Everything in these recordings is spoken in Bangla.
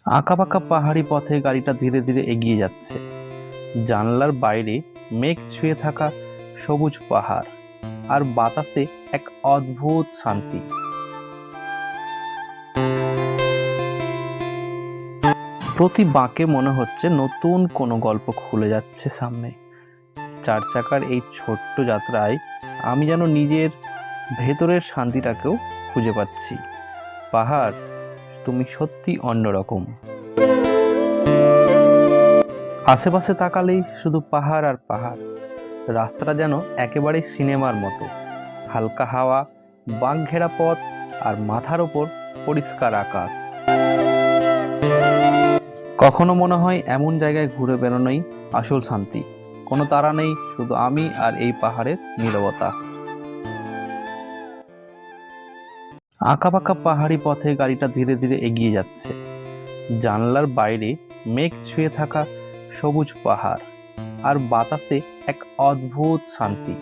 আঁকাবাঁকা পাহাড়ি পথে গাড়িটা ধীরে ধীরে এগিয়ে যাচ্ছে। জানলার বাইরে মেঘ ছুঁয়ে থাকা সবুজ পাহাড় আর বাতাসে এক অদ্ভুত শান্তি। প্রতি বাঁকে মনে হচ্ছে নতুন কোনো গল্প খুলে যাচ্ছে সামনে। চার চাকার এই ছোট্ট যাত্রায় আমি যেন নিজের ভেতরের শান্তিটাকেও খুঁজে পাচ্ছি। পাহাড়, তুমি সত্যি অন্যরকম। আশেপাশে তাকালেই শুধু পাহাড় আর পাহাড়। রাস্তাটা যেন একেবারেই সিনেমার মতো। হালকা হাওয়া, বাঁক ঘেরা পথ আর মাথার ওপর পরিষ্কার আকাশ। কখনো মনে হয় এমন জায়গায় ঘুরে বেড়ানোই আসল শান্তি। কোনো তাড়া নেই, শুধু আমি আর এই পাহাড়ের নীরবতা। আঁকাবাঁকা পাহাড়ি পথে গাড়িটা ধীরে ধীরে এগিয়ে যাচ্ছে। জানলার বাইরে মেঘ ছুঁয়ে থাকা সবুজ পাহাড় আর বাতাসে এক অদ্ভুত শান্তি।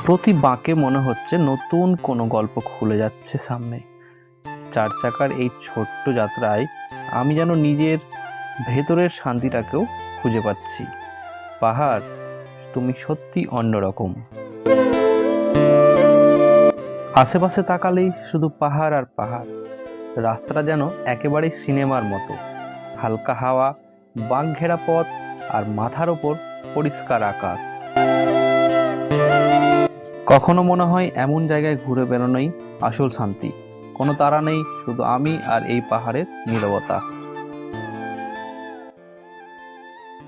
প্রতি বাঁকে মনে হচ্ছে নতুন কোনো গল্প খুলে যাচ্ছে সামনে। চার চাকার এই ছোট্ট যাত্রায় আমি যেন নিজের ভেতরের শান্তিটাকেও খুঁজে পাচ্ছি। পাহাড়, তুমি সত্যি অন্যরকম। আশেপাশে তাকালেই শুধু পাহাড় আর পাহাড়। রাস্তাটা যেন একেবারেই সিনেমার মতো। হালকা হাওয়া, বাঁক ঘেরা পথ আর মাথার ওপর পরিষ্কার আকাশ। কখনো মনে হয় এমন জায়গায় ঘুরে বেড়ানোই আসল শান্তি। কোনো তাড়া নেই, শুধু আমি আর এই পাহাড়ের নীরবতা।